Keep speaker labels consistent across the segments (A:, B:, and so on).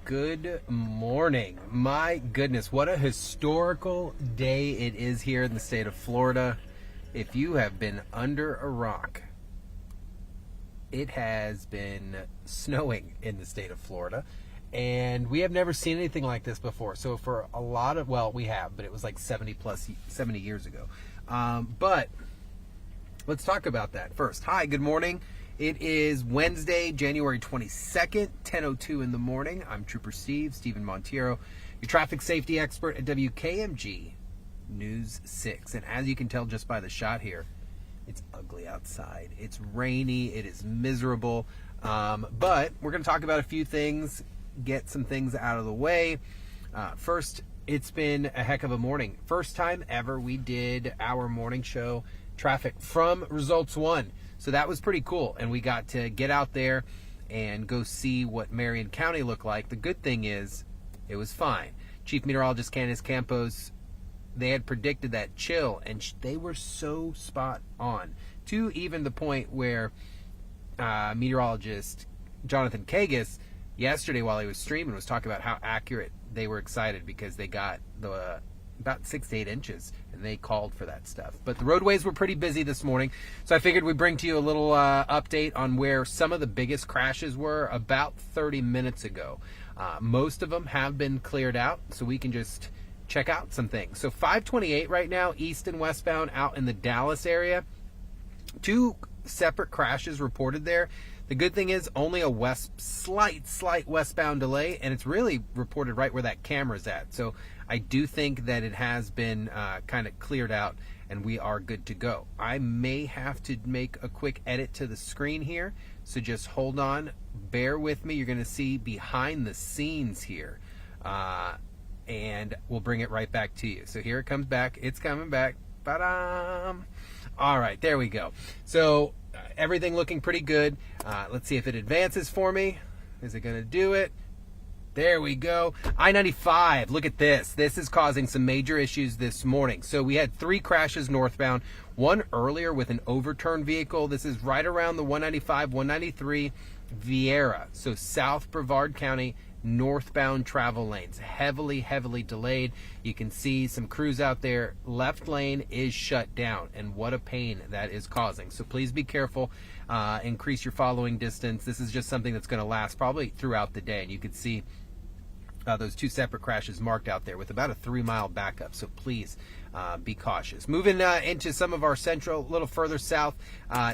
A: Good morning. My goodness, what a historical day it is here in the state of Florida. If you have been under a rock, it has been snowing in the state of Florida, and we have never seen anything like this before. So for a lot of, well, we have, but it was like 70 years ago. But let's talk about that first. Hi, good morning. It is Wednesday, January 22nd, 10:02 in the morning. I'm Trooper Steven Montiero, your traffic safety expert at WKMG News 6. And as you can tell just by the shot here, it's ugly outside. It's rainy. It is miserable. But we're going to talk about a few things, get some things out of the way. First, it's been a heck of a morning. First time ever we did our morning show traffic from Results 1. So that was pretty cool, and we got to get out there and go see what Marion County looked like. The good thing is, it was fine. Chief Meteorologist Candace Campos, they had predicted that chill, and they were so spot on, to even the point where meteorologist Jonathan Kagas, yesterday while he was streaming, was talking about how accurate they were excited because they got about 6 to 8 inches, and they called for that stuff. But the roadways were pretty busy this morning, so I figured we'd bring to you a little update on where some of the biggest crashes were about 30 minutes ago. Most of them have been cleared out, so we can just check out some things. So 528 right now, east and westbound out in the Dallas area. 2 separate crashes reported there. The good thing is only a slight westbound delay, and it's really reported right where that camera's at. So I do think that it has been kind of cleared out, and we are good to go. I may have to make a quick edit to the screen here, so just hold on. Bear with me. You're going to see behind the scenes here, and we'll bring it right back to you. So here it comes back. It's coming back. Ba-dam! All right, there we go. So everything looking pretty good. Let's see if it advances for me. Is it going to do it? There we go. I-95, look at this. This is causing some major issues this morning. So we had 3 crashes northbound, one earlier with an overturned vehicle. This is right around the 195, 193 Viera. So South Brevard County, northbound travel lanes. Heavily delayed. You can see some crews out there. Left lane is shut down, and what a pain that is causing. So please be careful. Increase your following distance. This is just something that's going to last probably throughout the day, and you can see those 2 separate crashes marked out there with about a 3-mile backup. So please be cautious. Moving into some of our central, a little further south,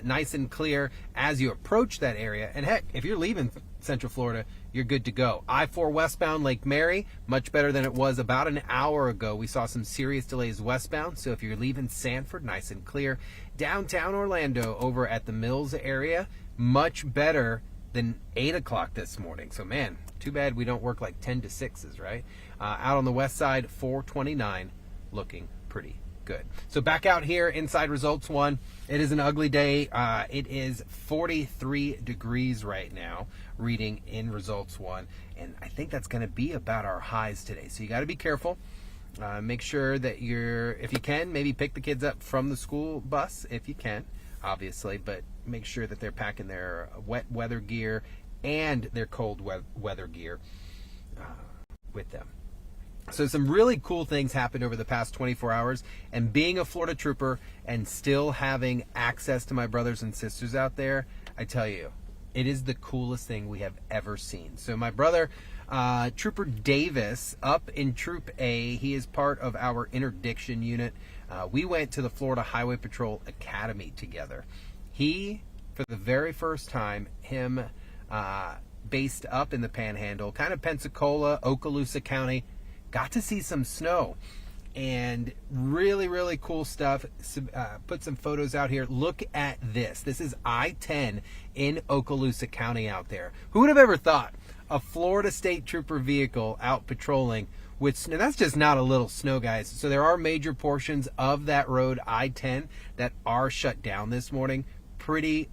A: nice and clear as you approach that area. And heck, if you're leaving Central Florida, you're good to go. I-4 westbound Lake Mary, much better than it was about an hour ago. We saw some serious delays westbound, so if you're leaving Sanford, nice and clear. Downtown Orlando over at the Mills area, much better than 8 o'clock this morning. So man, too bad we don't work like 10 to 6s, right? Out on the west side, 429, looking pretty good. So back out here inside Results 1, it is an ugly day. It is 43 degrees right now, reading in Results 1, and I think that's going to be about our highs today. So you got to be careful. Make sure that if you can, maybe pick the kids up from the school bus if you can, obviously, but make sure that they're packing their wet weather gear and their cold weather gear with them. So some really cool things happened over the past 24 hours, and being a Florida trooper and still having access to my brothers and sisters out there, I tell you, it is the coolest thing we have ever seen. So my brother, Trooper Davis, up in Troop A, he is part of our interdiction unit. We went to the Florida Highway Patrol Academy together. He, for the very first time, based up in the Panhandle, kind of Pensacola, Okaloosa County, got to see some snow, and really cool stuff. Put some photos out here. Look at this. This is I-10 in Okaloosa County out there. Who would have ever thought a Florida State Trooper vehicle out patrolling with snow? That's just not a little snow, guys. So there are major portions of that road, I-10, that are shut down this morning. Pretty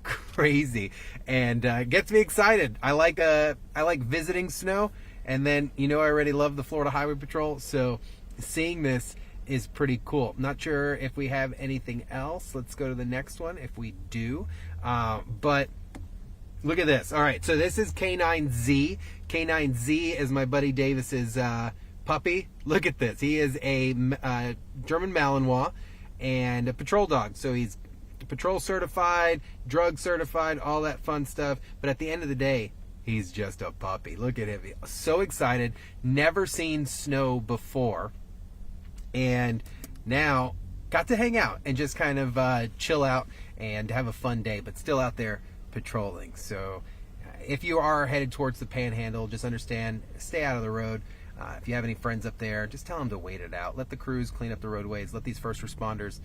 A: crazy, and gets me excited. I like visiting snow. And then, I already love the Florida Highway Patrol, so seeing this is pretty cool. Not sure if we have anything else. Let's go to the next one if we do. But look at this. All right, so this is K9Z. K9Z is my buddy Davis's puppy. Look at this. He is a German Malinois and a patrol dog. So he's patrol certified, drug certified, all that fun stuff. But at the end of the day, he's just a puppy. Look at him. So excited. Never seen snow before. And now got to hang out and just kind of chill out and have a fun day, but still out there patrolling. So if you are headed towards the Panhandle, just understand, stay out of the road. If you have any friends up there, just tell them to wait it out. Let the crews clean up the roadways. Let these first responders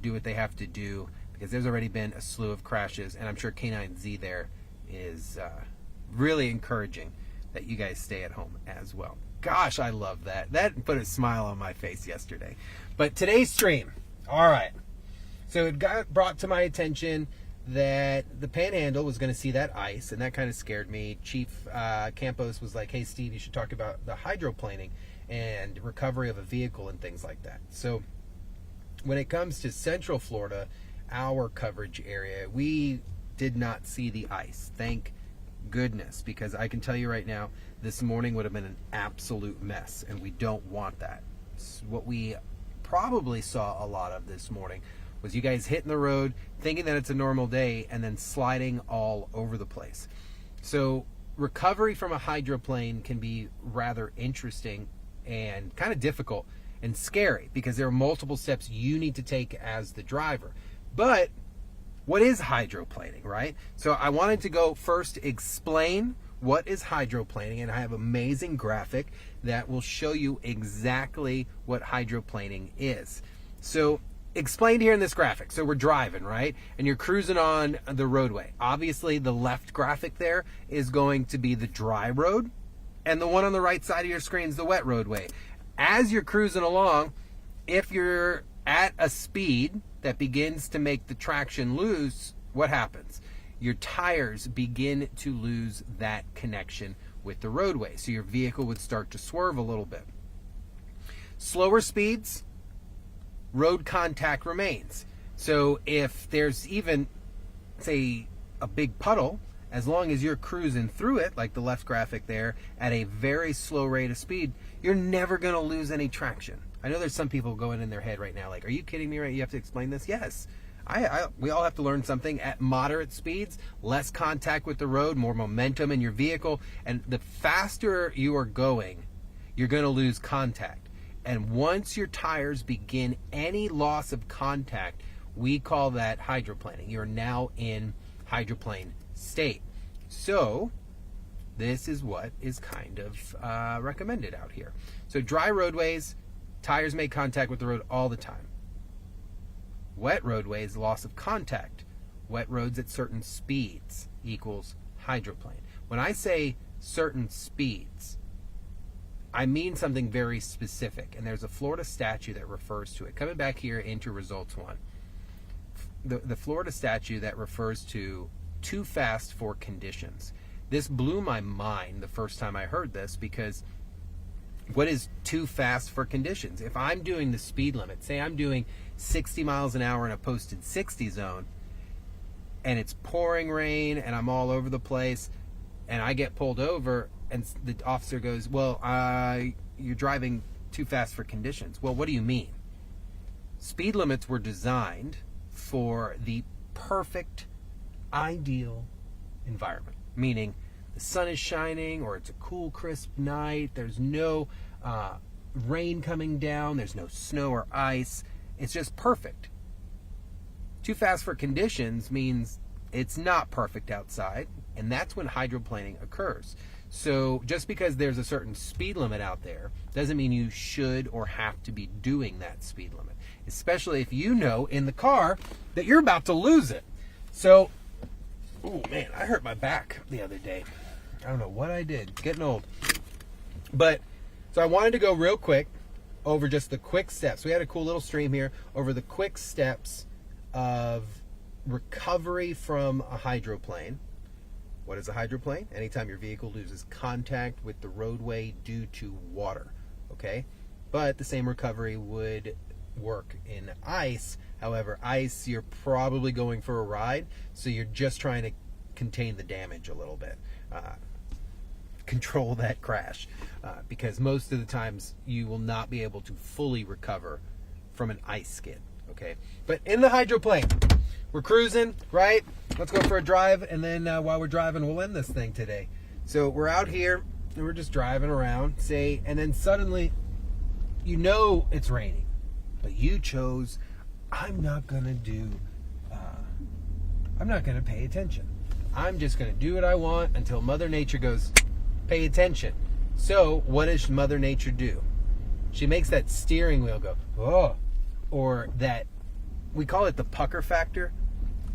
A: do what they have to do, because there's already been a slew of crashes, and I'm sure K9Z there is really encouraging that you guys stay at home as well. Gosh, I love that. That put a smile on my face yesterday. But today's stream, all right. So it got brought to my attention that the Panhandle was going to see that ice, and that kind of scared me. Chief Campos was like, hey, Steve, you should talk about the hydroplaning and recovery of a vehicle and things like that. So when it comes to Central Florida, our coverage area, we did not see the ice. Thank goodness, because I can tell you right now, this morning would have been an absolute mess, and we don't want that. What we probably saw a lot of this morning was you guys hitting the road, thinking that it's a normal day, and then sliding all over the place. So recovery from a hydroplane can be rather interesting and kind of difficult and scary, because there are multiple steps you need to take as the driver. But what is hydroplaning, right? So I wanted to go first explain what is hydroplaning, and I have an amazing graphic that will show you exactly what hydroplaning is. So explained here in this graphic. So we're driving, right? And you're cruising on the roadway. Obviously, the left graphic there is going to be the dry road, and the one on the right side of your screen is the wet roadway. As you're cruising along, if you're at a speed that begins to make the traction loose, what happens? Your tires begin to lose that connection with the roadway. So your vehicle would start to swerve a little bit. Slower speeds, road contact remains. So if there's even, say, a big puddle, as long as you're cruising through it, like the left graphic there, at a very slow rate of speed, you're never going to lose any traction. I know there's some people going in their head right now like, are you kidding me, right? You have to explain this? Yes. We all have to learn something. At moderate speeds, less contact with the road, more momentum in your vehicle, and the faster you are going, you're going to lose contact. And once your tires begin any loss of contact, we call that hydroplaning. You're now in hydroplane state. So this is what is kind of recommended out here. So dry roadways, tires make contact with the road all the time. Wet roadways, loss of contact. Wet roads at certain speeds equals hydroplane. When I say certain speeds, I mean something very specific, and there's a Florida statute that refers to it. Coming back here into results one, the Florida statute that refers to too fast for conditions. This blew my mind the first time I heard this, because what is too fast for conditions? If I'm doing the speed limit, say I'm doing 60 miles an hour in a posted 60 zone, and it's pouring rain and I'm all over the place, and I get pulled over, and the officer goes, well, you're driving too fast for conditions. Well, what do you mean? Speed limits were designed for the perfect, ideal environment, meaning the sun is shining, or it's a cool, crisp night, there's no rain coming down, there's no snow or ice, it's just perfect. Too fast for conditions means it's not perfect outside, and that's when hydroplaning occurs. So just because there's a certain speed limit out there doesn't mean you should or have to be doing that speed limit, especially if you know in the car that you're about to lose it. So, oh man, I hurt my back the other day. I don't know what I did. Getting old. But, so I wanted to go real quick over just the quick steps. We had a cool little stream here over the quick steps of recovery from a hydroplane. What is a hydroplane? Anytime your vehicle loses contact with the roadway due to water, okay? But the same recovery would work in ice. However, ice, you're probably going for a ride, so you're just trying to contain the damage a little bit. control that crash, because most of the times you will not be able to fully recover from an ice skid. Okay, but in the hydroplane, we're cruising, right? Let's go for a drive, and then while we're driving, we'll end this thing today. So we're out here, and we're just driving around, and then suddenly, you know it's raining, but you chose, I'm not going to pay attention. I'm just going to do what I want until Mother Nature goes, pay attention. So what does Mother Nature do? She makes that steering wheel go, oh, or that, we call it the pucker factor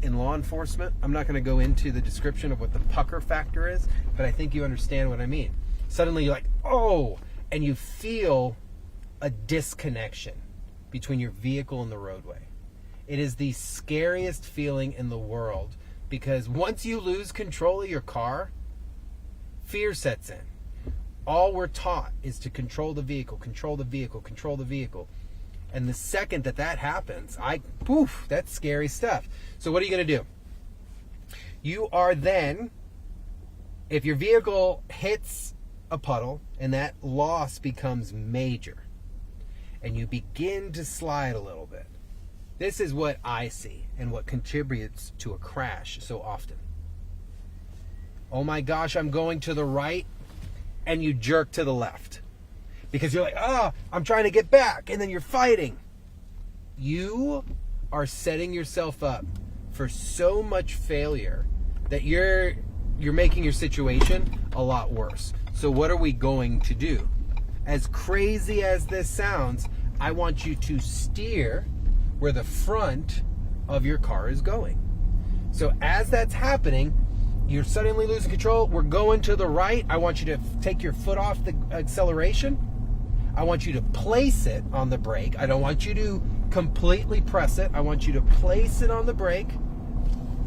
A: in law enforcement. I'm not going to go into the description of what the pucker factor is, but I think you understand what I mean. Suddenly you're like, oh, and you feel a disconnection between your vehicle and the roadway. It is the scariest feeling in the world, because once you lose control of your car, fear sets in. All we're taught is to control the vehicle, control the vehicle, control the vehicle. And the second that happens, that's scary stuff. So what are you going to do? You are then, if your vehicle hits a puddle and that loss becomes major, and you begin to slide a little bit, this is what I see and what contributes to a crash so often. Oh my gosh, I'm going to the right, and you jerk to the left. Because you're like, I'm trying to get back, and then you're fighting. You are setting yourself up for so much failure that you're making your situation a lot worse. So what are we going to do? As crazy as this sounds, I want you to steer where the front of your car is going. So as that's happening, you're suddenly losing control. We're going to the right. I want you to take your foot off the acceleration. I want you to place it on the brake. I don't want you to completely press it. I want you to place it on the brake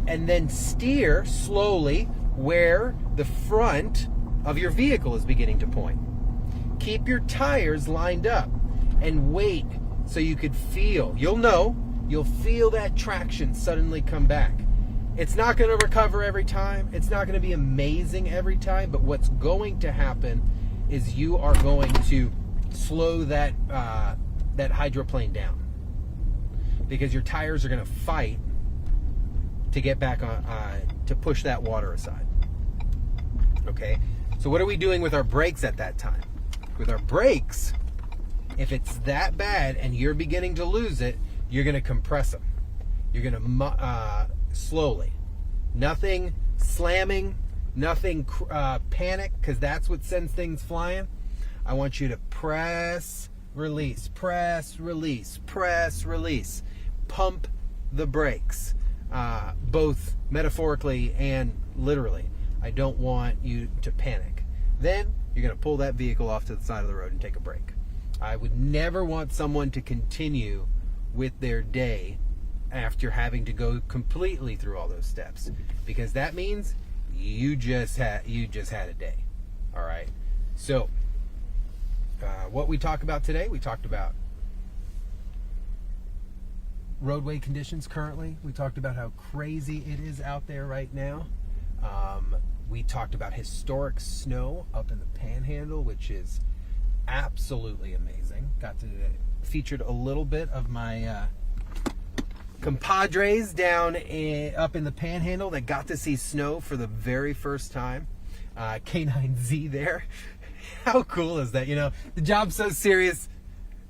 A: and then steer slowly where the front of your vehicle is beginning to point. Keep your tires lined up and wait so you could feel, you'll feel that traction suddenly come back. It's not going to recover every time. It's not going to be amazing every time, but what's going to happen is you are going to slow that hydroplane down, because your tires are going to fight to get back on, to push that water aside. Okay, so what are we doing with our brakes at that time? With our brakes, if it's that bad and you're beginning to lose it, you're going to compress them. You're going to slowly. Nothing slamming, nothing panic, because that's what sends things flying. I want you to press, release, press, release, press, release. Pump the brakes, both metaphorically and literally. I don't want you to panic. Then you're going to pull that vehicle off to the side of the road and take a break. I would never want someone to continue with their day after having to go completely through all those steps, because that means you just had a day. All right. So what we talked about today, we talked about roadway conditions currently. We talked about how crazy it is out there right now. We talked about historic snow up in the Panhandle, which is absolutely amazing. Featured a little bit of my compadres up in the Panhandle that got to see snow for the very first time. K9Z there. How cool is that? The job's so serious.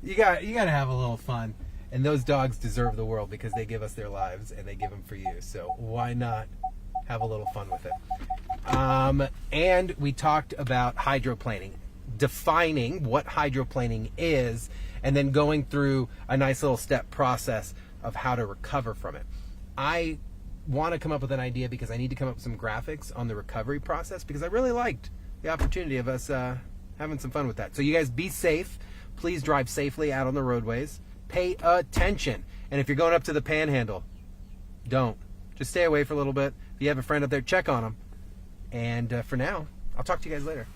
A: You got to have a little fun. And those dogs deserve the world, because they give us their lives and they give them for you. So why not have a little fun with it? And we talked about hydroplaning, defining what hydroplaning is, and then going through a nice little step process of how to recover from it. I want to come up with an idea, because I need to come up with some graphics on the recovery process, because I really liked the opportunity of us having some fun with that. So you guys be safe. Please drive safely out on the roadways. Pay attention. And if you're going up to the Panhandle, don't. Just stay away for a little bit. If you have a friend up there, check on them. And for now, I'll talk to you guys later.